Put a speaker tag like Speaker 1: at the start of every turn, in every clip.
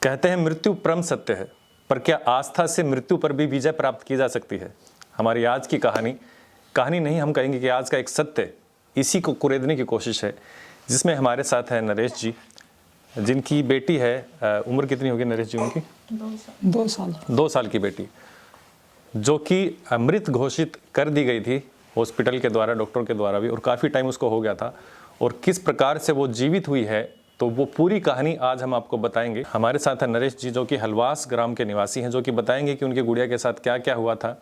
Speaker 1: कहते हैं मृत्यु परम सत्य है, पर क्या आस्था से मृत्यु पर भी विजय प्राप्त की जा सकती है? हमारी आज की कहानी नहीं, हम कहेंगे कि आज का एक सत्य इसी को कुरेदने की कोशिश है, जिसमें हमारे साथ है नरेश जी, जिनकी बेटी है, उम्र कितनी होगी नरेश जी उनकी? 2 साल की बेटी, जो कि मृत घोषित कर दी गई थी हॉस्पिटल के द्वारा, डॉक्टर के द्वारा भी, और काफ़ी टाइम उसको हो गया था। और किस प्रकार से वो जीवित हुई है, तो वो पूरी कहानी आज हम आपको बताएंगे। हमारे साथ है नरेश जी, जो कि हलवास ग्राम के निवासी हैं, जो कि बताएंगे कि उनकी गुड़िया के साथ क्या क्या हुआ था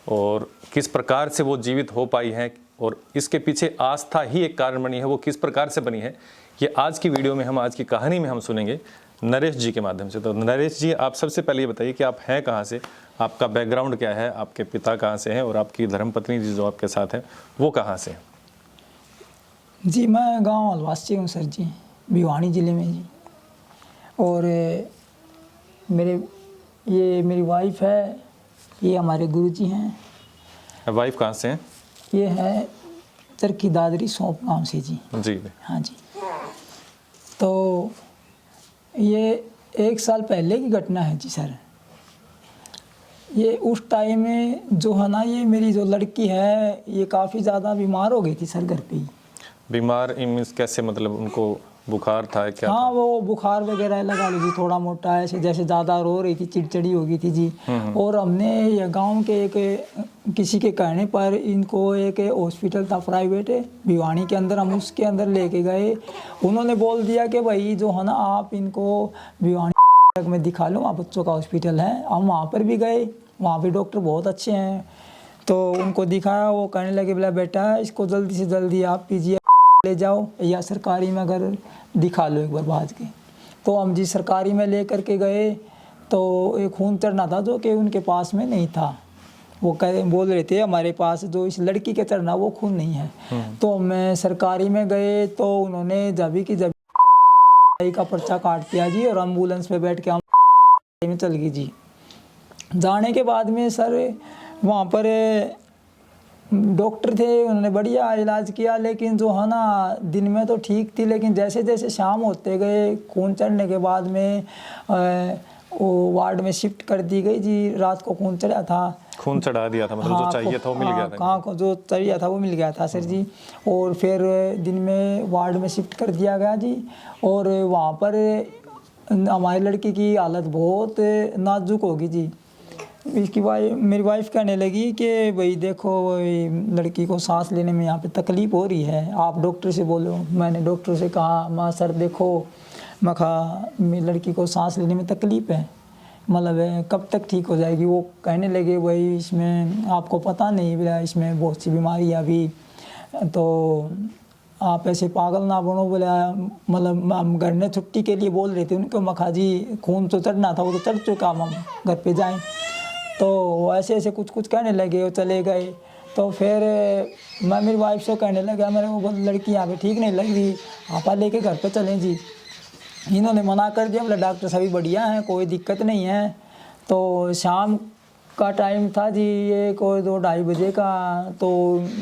Speaker 1: और किस प्रकार से वो जीवित हो पाई हैं, और इसके पीछे आस्था ही एक कारण बनी है, वो किस प्रकार से बनी है, ये आज की वीडियो में हम, आज की कहानी में हम सुनेंगे नरेश जी के माध्यम से। तो नरेश जी, आप सबसे पहले ये बताइए कि आप हैं कहाँ से, आपका बैकग्राउंड क्या है, आपके पिता कहाँ से हैं और आपकी धर्मपत्नी जी जो आपके साथ हैं वो कहाँ से हैं?
Speaker 2: जी, मैं गांव हलवास से हूँ सर जी, भिवानी ज़िले में जी। और मेरी वाइफ है, ये हमारे गुरुजी हैं।
Speaker 1: वाइफ कहाँ से हैं?
Speaker 2: ये है चरखी दादरी सौंप गांव से जी।
Speaker 1: जी
Speaker 2: हाँ जी। तो ये 1 साल पहले की घटना है जी सर। ये उस टाइम में जो है ना, ये मेरी जो लड़की है ये काफ़ी ज़्यादा बीमार हो गई थी सर, घर पे ही। बीमार
Speaker 1: मीन्स कैसे, मतलब उनको बुखार था क्या?
Speaker 2: हाँ, वो बुखार वगैरह लगा ली थी, थोड़ा मोटा ऐसे, जैसे ज़्यादा रो रही थी, चिड़चिड़ी हो गई थी जी। और हमने ये गांव के किसी के कहने पर इनको एक हॉस्पिटल था प्राइवेट भिवानी के अंदर, हम उसके अंदर लेके गए। उन्होंने बोल दिया कि भाई जो है ना, आप इनको भिवानी में दिखा लो, वहाँ बच्चों का हॉस्पिटल है। हम वहाँ पर भी गए, वहाँ भी डॉक्टर बहुत अच्छे हैं। तो उनको दिखाया, वो कहने लगे बोला बेटा इसको जल्दी से जल्दी आप पीजिए ले जाओ, या सरकारी में अगर दिखा लो एक बार बाद के। तो हम जी सरकारी में ले करके गए, तो एक खून चढ़ना था जो कि उनके पास में नहीं था। वो बोल रहे थे हमारे पास जो इस लड़की के चढ़ना वो खून नहीं है। तो मैं सरकारी में गए, तो उन्होंने जब का पर्चा काट दिया जी, और एम्बुलेंस पे बैठ के हम में चल गई जी। जाने के बाद में सर वहाँ पर डॉक्टर थे, उन्होंने बढ़िया इलाज किया, लेकिन जो है ना दिन में तो ठीक थी, लेकिन जैसे जैसे शाम होते गए, खून चढ़ने के बाद में वो वार्ड में शिफ्ट कर दी गई जी। रात को खून चढ़ा था, खून
Speaker 1: चढ़ा दिया था, मतलब जो चाहिए था वो मिल गया था।
Speaker 2: कहाँ को जो चाहिए था वो मिल गया था सर जी। और फिर दिन में वार्ड में शिफ्ट कर दिया गया जी। और वहाँ पर हमारी लड़की की हालत बहुत नाजुक होगी जी। इसकी मेरी वाइफ कहने लगी कि भाई देखो, लड़की को सांस लेने में यहाँ पे तकलीफ़ हो रही है, आप डॉक्टर से बोलो। मैंने डॉक्टर से कहा, माँ सर देखो, मैं कहा मेरी लड़की को सांस लेने में तकलीफ़ है, मतलब कब तक ठीक हो जाएगी? वो कहने लगे भाई इसमें आपको पता नहीं, बोला इसमें बहुत सी बीमारी है अभी, तो आप ऐसे पागल ना बनो। बोला मतलब हम घर में छुट्टी के लिए बोल रहे थे उनको, मखा जी खून तो चढ़ना था, वो तो चढ़ चुका, हम घर पे जाएं। तो ऐसे ऐसे कुछ कहने लगे, वो चले गए। तो फिर मैं मेरी वाइफ से कहने लगा, मेरे को लड़की यहाँ पे ठीक नहीं लग रही, आपा लेके घर पे चलें जी। इन्होंने मना कर दिया, बोला डॉक्टर सभी बढ़िया हैं, कोई दिक्कत नहीं है। तो शाम का टाइम था जी, ये कोई 2-2:30 बजे का। तो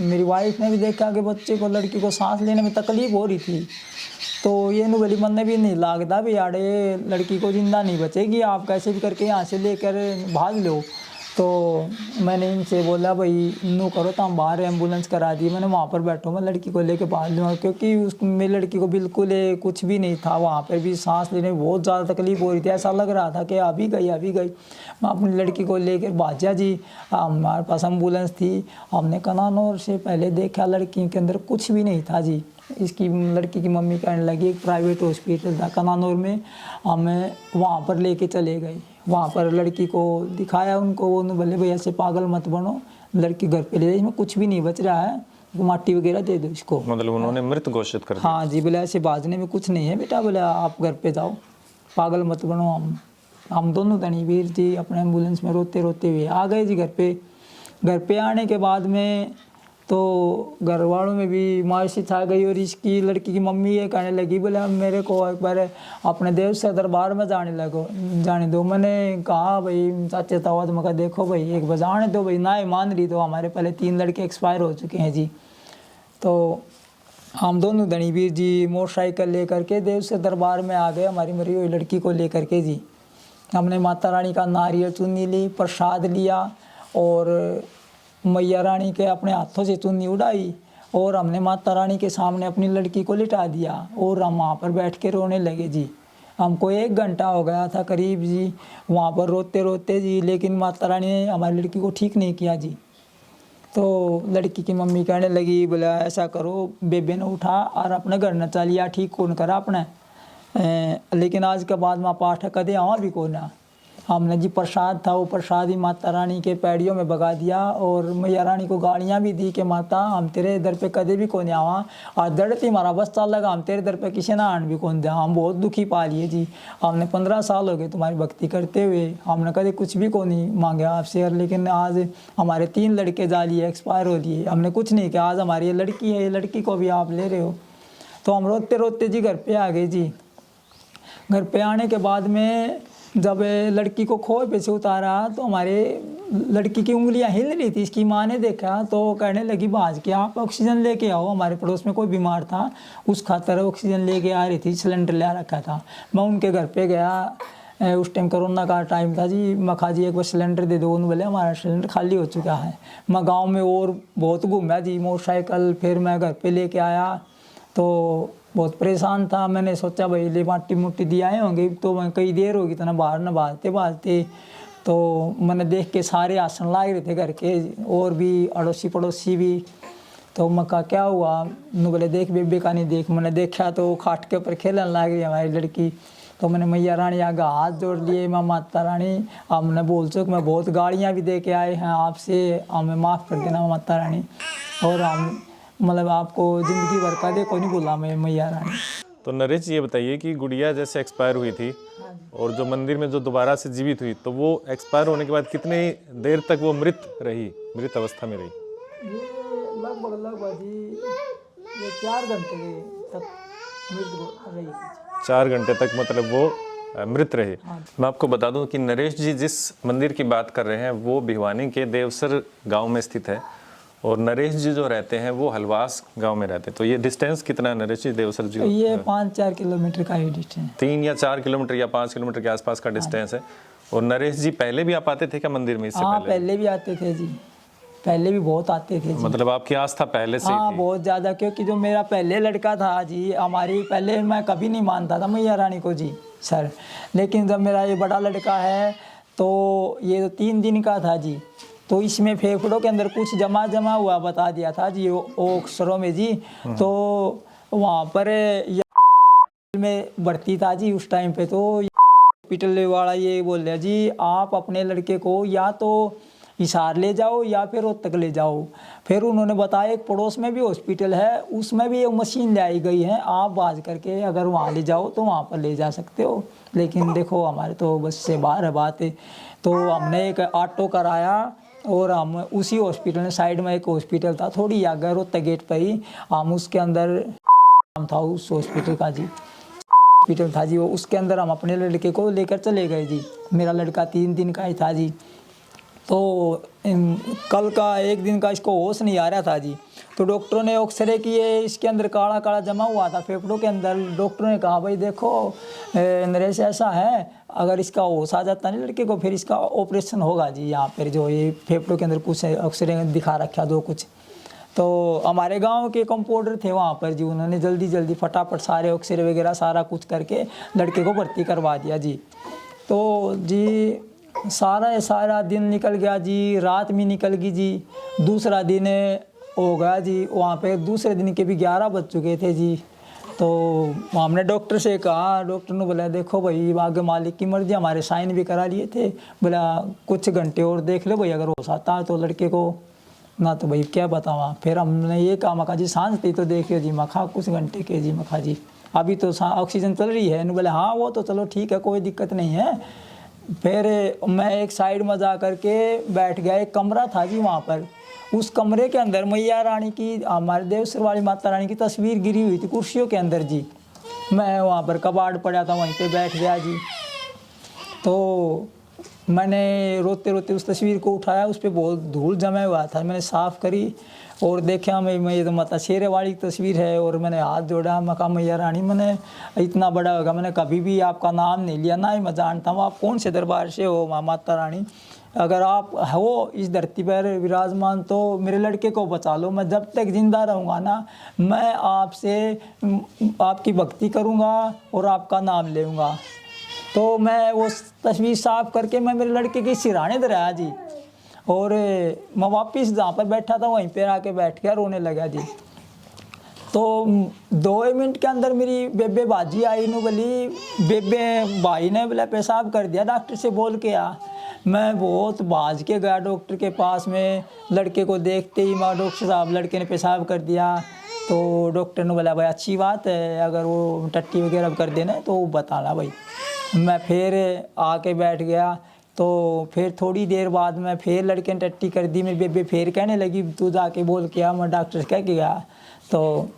Speaker 2: मेरी वाइफ ने भी देखा कि बच्चे को, लड़की को सांस लेने में तकलीफ़ हो रही थी। तो ये नु बोली मन में भी नहीं लगता भी यार ये लड़की को जिंदा नहीं बचेगी, आप कैसे भी करके यहाँ से लेकर भाग लो। तो मैंने इनसे बोला भाई नू करो, तो हम बाहर एम्बुलेंस करा दी, मैंने वहाँ पर बैठो, मैं लड़की को लेके भाग लूँगा, क्योंकि मेरी लड़की को बिल्कुल कुछ भी नहीं था। वहाँ पर भी सांस लेने में बहुत ज़्यादा तकलीफ़ हो रही थी, ऐसा लग रहा था कि अभी गई। मैं अपनी लड़की को लेकर भाजा जी। हमारे पास एम्बुलेंस थी, हमने कनानौर से पहले देखा, लड़की के अंदर कुछ भी नहीं था जी। इसकी लड़की की मम्मी कहने लगी एक प्राइवेट हॉस्पिटल था कनानौर में, हमें वहाँ पर लेके चले गए। वहाँ पर लड़की को दिखाया उनको, वो बोले भैया से पागल मत बनो, लड़की घर पे ले जाइए, इसमें कुछ भी नहीं बच रहा है, माटी वगैरह दे दो इसको।
Speaker 1: मतलब उन्होंने मृत घोषित कर दिया?
Speaker 2: हाँ जी, बोले ऐसे बाजने में कुछ नहीं है बेटा, बोले आप घर पे जाओ, पागल मत बनो। हम दोनों धनीवीर जी अपने एम्बुलेंस में रोते रोते हुए आ गए जी घर पे। घर पे आने के बाद में तो घर वालों में भी मायूसी छा गई, और इसकी लड़की की मम्मी ये कहने लगी, बोले मेरे को एक बार अपने देव से दरबार में जाने दो। मैंने कहा भाई चाचे तावा, तो मैं कहा देखो भाई एक बार जाने दो भाई, ना ही मान रही। तो हमारे पहले 3 लड़के एक्सपायर हो चुके हैं जी। तो हम दोनों धनीवीर जी मोटरसाइकिल लेकर के देव से दरबार में आ गए, हमारी मरी हुई लड़की को लेकर के जी। हमने माता रानी का नारियल चुन्नी ली, प्रसाद लिया और मैया रानी के अपने हाथों से चुन्नी उड़ाई और हमने माता रानी के सामने अपनी लड़की को लिटा दिया और हम वहाँ पर बैठ के रोने लगे जी। हमको 1 घंटा हो गया था करीब जी वहाँ पर रोते रोते जी, लेकिन माता रानी ने हमारी लड़की को ठीक नहीं किया जी। तो लड़की की मम्मी कहने लगी, बोला ऐसा करो बेबे ने उठा और अपने घर न चलिया, ठीक कौन करा अपने। लेकिन आज के बाद माँ पाठ कदे आवा भी कौन ना। हमने जी प्रसाद था, वो प्रसाद ही माता रानी के पैड़ियों में भगा दिया और मैया रानी को गालियाँ भी दी कि माता हम तेरे दर पे कदे भी कौन आवा, और दर्द हमारा बस चल लगा, हम तेरे दर पे किसी ना आन भी कौन दिया। हम बहुत दुखी पा लिए जी। हमने 15 साल हो गए तुम्हारी भक्ति करते हुए, हमने कदे कुछ भी को नहीं मांगा आपसे, लेकिन आज हमारे 3 लड़के जा लिए, एक्सपायर हो लिए, हमने कुछ नहीं किया। आज हमारी ये लड़की है, ये लड़की को भी आप ले रहे हो। तो हम रोते रोते जी घर पे आ गए जी। घर पे आने के बाद में जब लड़की को खोए पे से उतारा तो हमारे लड़की की उंगलियां हिल रही थी। इसकी माँ ने देखा तो कहने लगी भाज के आप ऑक्सीजन लेके आओ। हमारे पड़ोस में कोई बीमार था, उस खातर ऑक्सीजन लेके आ रही थी, सिलेंडर ले रखा था। मैं उनके घर पे गया, उस टाइम कोरोना का टाइम था जी। मैं कहा जी एक बार सिलेंडर दे दो। उन्होंने बोले हमारा सिलेंडर खाली हो चुका है। मैं गाँव में और बहुत घूमा जी, मोटरसाइकिल, फिर मैं घर पर लेके आया तो बहुत परेशान था। मैंने सोचा भाई ले माटी मुट्टी दिए आए होंगे, तो मैं कई देर होगी इतना बाहर न भालते भालते, तो मैंने देख के सारे आसन लाग रहे थे घर के, और भी अड़ोसी पड़ोसी भी। तो मैं कहा क्या हुआ, उन्होंने बोले देख बेबे का नहीं देख। मैंने देखा तो खाट के ऊपर खेलने लग रही हमारी लड़की। तो मैंने मैया रानी आगे हाथ जोड़ लिए, मैं माता रानी हमने बोल चुक मैं बहुत गालियाँ भी दे के आए हैं आपसे, हमें माफ़ कर देना माता रानी, और हम मतलब आपको ज़िंदगी भर का देखो नहीं भूला मैं मैया रानी।
Speaker 1: तो नरेश जी ये बताइए कि गुड़िया जैसे एक्सपायर हुई थी और जो मंदिर में जो दोबारा से जीवित हुई, तो वो एक्सपायर होने के बाद कितने देर तक वो मृत अवस्था में रही?
Speaker 2: ये लगभग जी ये 4 घंटे तक मृत रही।
Speaker 1: 4 घंटे तक मतलब वो मृत रहे। मैं आपको बता दूं कि नरेश जी जिस मंदिर की बात कर रहे हैं वो भिवानी के देवसर गांव में स्थित है, और नरेश जी जो रहते हैं वो हलवास गांव में रहते हैं। तो ये डिस्टेंस कितना है नरेश जी देवसर जी?
Speaker 2: ये 5-4 किलोमीटर का ही डिस्टेंस,
Speaker 1: 3 या 4 किलोमीटर या 5 किलोमीटर के आसपास का डिस्टेंस है। और नरेश जी पहले भी आप आते थे क्या मंदिर में इससे
Speaker 2: हाँ
Speaker 1: पहले?
Speaker 2: पहले भी आते थे जी, पहले भी बहुत आते थे जी।
Speaker 1: मतलब आपकी आस्था पहले से ही
Speaker 2: हाँ
Speaker 1: थी?
Speaker 2: बहुत ज़्यादा, क्योंकि जो मेरा पहले लड़का था जी, हमारी पहले मैं कभी नहीं मानता था मैया रानी को जी सर, लेकिन जब मेरा ये बड़ा लड़का है तो ये 3 दिन का था जी, तो इसमें फेफड़ों के अंदर कुछ जमा हुआ बता दिया था जी अक्षरों में जी। तो वहाँ पर में भर्ती था जी उस टाइम पे, तो हॉस्पिटल वाला ये बोल रहा जी आप अपने लड़के को या तो हिसार ले जाओ या फिर रोहतक ले जाओ। फिर उन्होंने बताया एक पड़ोस में भी हॉस्पिटल है, उसमें भी एक मशीन लाई गई है, आप बाज करके अगर वहाँ ले जाओ तो वहाँ पर ले जा सकते हो। लेकिन देखो हमारे तो बस से बाहर है बात है। तो हमने एक ऑटो कराया और हम उसी हॉस्पिटल में, साइड में एक हॉस्पिटल था थोड़ी आगे रोहतक गेट पर ही, हम उसके अंदर था उस हॉस्पिटल का जी, हॉस्पिटल था जी वो, उसके अंदर हम अपने लड़के को लेकर चले गए जी। मेरा लड़का 3 दिन का ही था जी। तो कल का 1 दिन का इसको होश नहीं आ रहा था जी, तो डॉक्टरों ने एक्सरे किए, इसके अंदर काला काला जमा हुआ था फेफड़ों के अंदर। डॉक्टरों ने कहा भाई देखो नरेश ऐसा है, अगर इसका होश आ जाता नहीं लड़के को फिर इसका ऑपरेशन होगा जी। यहाँ पर जो ये फेफड़ों के अंदर कुछ एक्सरे दिखा रखा दो कुछ। तो हमारे गांव के कंपाउंडर थे वहाँ पर जी, उन्होंने जल्दी फटाफट सारे एक्सरे वगैरह सारा कुछ करके लड़के को भर्ती करवा दिया जी। तो जी सारा दिन निकल गया जी, रात भी निकल गई जी। दूसरा दिन हो गया जी, वहाँ पे दूसरे दिन के भी 11 बज चुके थे जी। तो हमने डॉक्टर से कहा, डॉक्टर ने बोला देखो भाई आगे मालिक की मर्जी, हमारे साइन भी करा लिए थे, बोला कुछ घंटे और देख लो भाई, अगर हो सकता है तो लड़के को, ना तो भाई क्या बतावा। फिर हमने ये कहा मखा जी सांस थी तो देखियो जी, मखा कुछ घंटे के जी, मखा जी अभी तो ऑक्सीजन चल रही है। बोले हाँ वो तो चलो ठीक है कोई दिक्कत नहीं है। फिर मैं एक साइड में जा कर के बैठ गया, एक कमरा था जी वहाँ पर, उस कमरे के अंदर मैया रानी की, हमारे देवसर वाली माता रानी की तस्वीर गिरी हुई थी कुर्सियों के अंदर जी। मैं वहाँ पर कबाड़ पड़ा था वहीं पे बैठ गया जी। तो मैंने रोते रोते उस तस्वीर को उठाया, उस पर बहुत धूल जमा हुआ था, मैंने साफ़ करी और देखा मैं ये तो माता शेरे वाली तस्वीर है। और मैंने हाथ जोड़ा, मैं कहा मैया रानी मैंने इतना बड़ा होगा मैंने कभी भी आपका नाम नहीं लिया, ना ही मैं जानता हूँ आप कौन से दरबार से हो माता रानी, अगर आप हो इस धरती पर विराजमान तो मेरे लड़के को बचा लो, मैं जब तक जिंदा रहूँगा ना मैं आपसे आपकी भक्ति करूँगा और आपका नाम लेऊँगा। तो मैं वो तस्वीर साफ करके मैं मेरे लड़के के सिरहाने दराया जी, और मैं वापस जहाँ पर बैठा था वहीं पर आके बैठ गया, रोने लगा जी। तो 2 मिनट के अंदर मेरी बेबे बाजी आई नु बोली, बेबे भाई ने बोला पेशाब कर दिया, डॉक्टर से बोल के आ। मैं बहुत भाज के गया डॉक्टर के पास में, लड़के को देखते ही मैं डॉक्टर साहब लड़के ने पेशाब कर दिया। तो डॉक्टर ने बोला भाई अच्छी बात है, अगर वो टट्टी वगैरह कर देना तो बताना भाई। मैं फिर आके बैठ गया, तो फिर थोड़ी देर बाद में फिर लड़के ने टट्टी कर दी, मेरी बेबे फिर कहने लगी तू जाके बोल के आ, मैं डॉक्टर से कह के गया। तो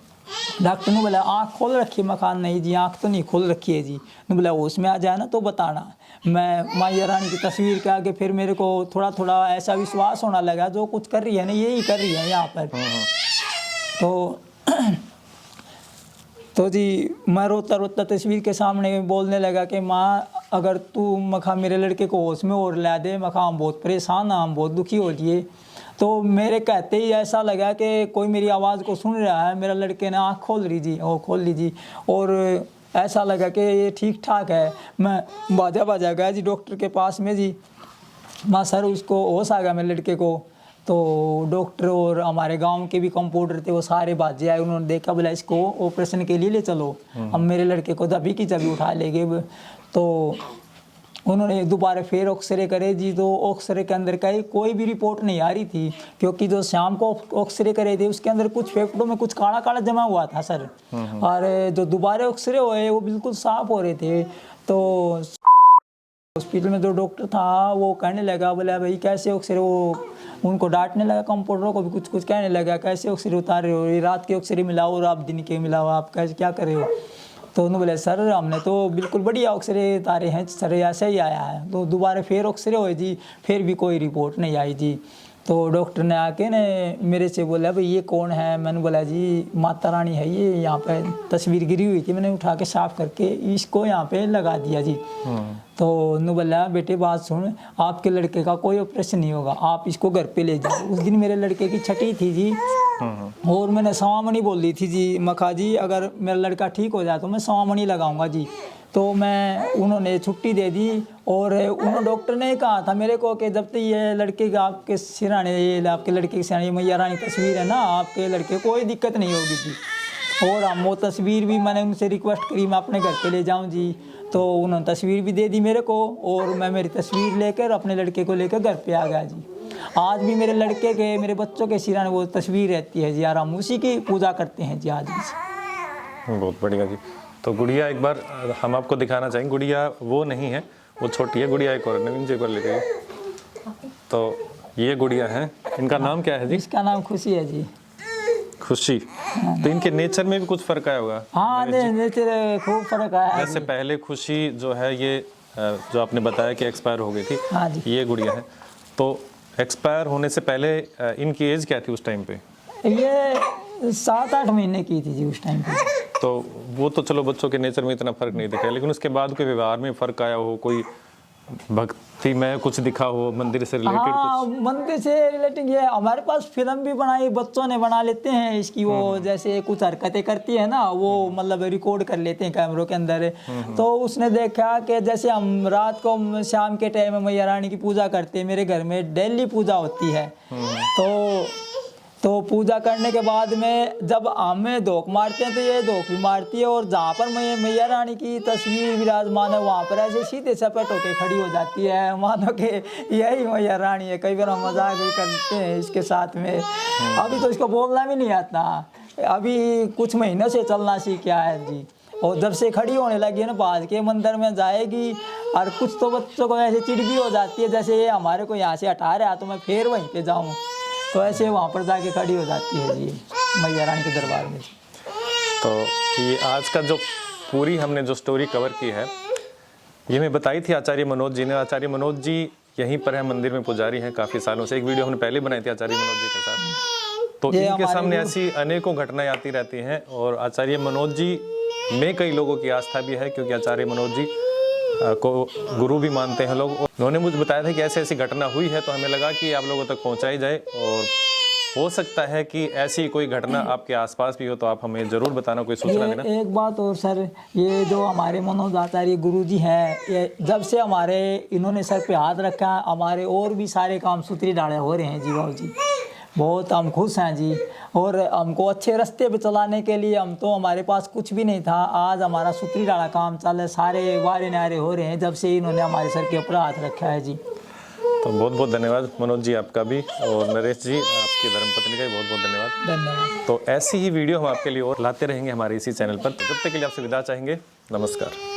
Speaker 2: डॉक्टर ने बोला आँख खोल रखी है, मैं कहा नहीं जी आँख तो नहीं खोल रखी है जी। ने बोला उसमें आ जाए ना तो बताना। मैं मैया रानी की तस्वीर के आगे फिर मेरे को थोड़ा थोड़ा ऐसा विश्वास होना लगा जो कुछ कर रही है ना यही कर रही है यहाँ पर। तो जी मैं रोता रोता तस्वीर के सामने बोलने लगा कि माँ अगर तू मखा मेरे लड़के को होश में और ला दे, मखा हम बहुत परेशान हैं, हम बहुत दुखी हो लिए। तो मेरे कहते ही ऐसा लगा कि कोई मेरी आवाज़ को सुन रहा है, मेरा लड़के ने आँख खोल लीजिए और ऐसा लगा कि ये ठीक ठाक है। मैं बाजा गया जी डॉक्टर के पास में जी, माँ सर उसको होश आ गया मेरे लड़के को। तो डॉक्टर और हमारे गांव के भी कंपाउंडर थे वो सारे बाजे आए, उन्होंने देखा बोला इसको ऑपरेशन के लिए ले चलो। हम मेरे लड़के को दबी की जबी उठा ले गए। तो उन्होंने दोबारा फिर एक्सरे करे जी, तो एक्सरे के अंदर का कोई भी रिपोर्ट नहीं आ रही थी, क्योंकि जो शाम को एक्सरे करे थे उसके अंदर कुछ फेफड़ों में कुछ काला काला जमा हुआ था सर। और जो दोबारा एक्सरे हुए वो बिल्कुल साफ हो रहे थे। तो हॉस्पिटल में जो डॉक्टर था वो कहने लगा बोला भाई कैसे एक्सरे, वो उनको डांटने लगा, कंपाउंडरों को भी कुछ कुछ कहने लगा कैसे एक्सरे उतार रहे हो, ये रात के एक्सरे मिलाओ और आप दिन के मिलाओ, आप कैसे क्या कर रहे हो। तो उन्होंने बोले सर हमने तो बिल्कुल बढ़िया एक्सरे उतारे हैं सर, ऐसा ही आया है। तो दोबारा फिर एक्सरे हुए जी, फिर भी कोई रिपोर्ट नहीं आई जी। तो डॉक्टर ने आके ने मेरे से बोला भाई ये कौन है, मैंने बोला जी माता रानी है, ये यहाँ पे तस्वीर गिरी हुई थी, मैंने उठा के साफ करके इसको यहाँ पे लगा दिया जी। तो उन्होंने बोला बेटे बात सुन, आपके लड़के का कोई ऑपरेशन नहीं होगा, आप इसको घर पे ले जाओ। उस दिन मेरे लड़के की छठी थी जी, और मैंने सवामणी बोल दी थी जी, मखा जी अगर मेरा लड़का ठीक हो जाए तो मैं सवामणी लगाऊंगा जी। तो मैं उन्होंने छुट्टी दे दी, और उन्होंने डॉक्टर ने कहा था मेरे को कि जब तक ये लड़के का आपके सिराने, ये आपके लड़के के सिराने मैया रानी तस्वीर है ना, आपके लड़के को कोई दिक्कत नहीं होगी जी। और हम वो तस्वीर भी मैंने उनसे रिक्वेस्ट करी मैं अपने घर पे ले जाऊं जी, तो उन्होंने तस्वीर भी दे दी मेरे को, और मैं मेरी तस्वीर लेकर अपने लड़के को लेकर घर पे आ गया जी। आज भी मेरे लड़के के मेरे बच्चों के सिराने वो तस्वीर रहती है जी, यार हम उसी की पूजा करते हैं जी आज भी।
Speaker 1: बहुत बढ़िया जी। तो गुड़िया एक बार हम आपको दिखाना चाहेंगे, गुड़िया वो नहीं है, वो छोटी है गुड़िया, एक और नवीन जी एक बार ले गए। तो ये गुड़िया है, इनका नाम क्या है जी?
Speaker 2: इसका नाम खुशी है जी।
Speaker 1: खुशी। तो इनके नेचर में भी कुछ फर्क आया होगा?
Speaker 2: हाँ नेचर खूब फर्क आया है।
Speaker 1: जैसे पहले खुशी जो है ये जो आपने बताया कि एक्सपायर हो गई थी,
Speaker 2: हाँ जी।
Speaker 1: ये गुड़िया है। तो एक्सपायर होने से पहले इनकी एज क्या थी उस टाइम पे?
Speaker 2: ये 7-8 महीने की थी जी उस टाइम पे।
Speaker 1: तो वो तो चलो बच्चों के नेचर में इतना फर्क नहीं दिखा, लेकिन उसके बाद कोई व्यवहार में फर्क आया हो, कोई भक्ति में कुछ दिखा हो, मंदिर से रिलेटेड
Speaker 2: हाँ,
Speaker 1: कुछ?
Speaker 2: मंदिर से रिलेटेड ये हमारे पास फिल्म भी बनाई, बच्चों ने बना लेते हैं इसकी, वो जैसे कुछ हरकतें करती है ना वो मतलब रिकॉर्ड कर लेते हैं कैमरों के अंदर। तो उसने देखा कि जैसे हम रात को शाम के टाइम में मैया रानी की पूजा करते हैं, मेरे घर में डेली पूजा होती है। तो पूजा करने के बाद में जब हमें धोख मारते हैं तो ये धोख भी मारती है, और जहाँ पर मैया रानी की तस्वीर विराजमान है वहाँ पर ऐसे सीधे सपट होके खड़ी हो जाती है, मानो कि यही मैया रानी है। कई बार हम मजाक भी करते हैं इसके साथ में। अभी तो इसको बोलना भी नहीं आता, अभी कुछ महीनों से चलना सीखा है जी, और जब से खड़ी होने लगी है ना भाज के मंदिर में जाएगी, और कुछ तो बच्चों को ऐसे चिढ़ भी हो जाती है, जैसे ये हमारे को यहाँ से हटा रहा है तो मैं फिर वहीं पे जाऊँ, तो ऐसे वहाँ पर जाके खड़ी हो जाती है जी मैया रानी के दरबार में।
Speaker 1: तो ये आज का जो पूरी हमने जो स्टोरी कवर की है, ये मैं बताई थी आचार्य मनोज जी ने। आचार्य मनोज जी यहीं पर है, मंदिर में पुजारी हैं काफ़ी सालों से। एक वीडियो हमने पहले बनाई थी आचार्य मनोज जी के साथ। तो
Speaker 2: ये
Speaker 1: इनके
Speaker 2: हमारे
Speaker 1: सामने ऐसी अनेकों घटनाएं आती रहती हैं और आचार्य मनोज जी में कई लोगों की आस्था भी है, क्योंकि आचार्य मनोज जी को गुरु भी मानते हैं लोग। उन्होंने मुझे बताया था कि ऐसी ऐसी घटना हुई है, तो हमें लगा कि आप लोगों तक पहुंचाई जाए, और हो सकता है कि ऐसी कोई घटना आपके आसपास भी हो तो आप हमें जरूर बताना, कोई सूचना देना।
Speaker 2: एक बात और सर, ये जो हमारे मनोज आचार्य गुरु जी हैं, ये जब से हमारे इन्होंने सर पे हाथ रखा है, हमारे और भी सारे काम सूत्री डाले हो रहे हैं जी बाबू जी। बहुत हम खुश हैं जी, और हमको अच्छे रास्ते पे चलाने के लिए, हम तो हमारे पास कुछ भी नहीं था, आज हमारा सूत्री डाला काम चल, सारे वारे नारे हो रहे हैं जब से इन्होंने हमारे सर के ऊपर हाथ रखा है जी।
Speaker 1: तो बहुत बहुत धन्यवाद मनोज जी आपका भी, और नरेश जी आपकी धर्मपत्नी का भी बहुत बहुत धन्यवाद।
Speaker 2: धन्यवाद।
Speaker 1: तो ऐसी ही वीडियो हम आपके लिए और लाते रहेंगे हमारे इसी चैनल पर। तो जब तक के लिए आपसे विदा चाहेंगे, नमस्कार।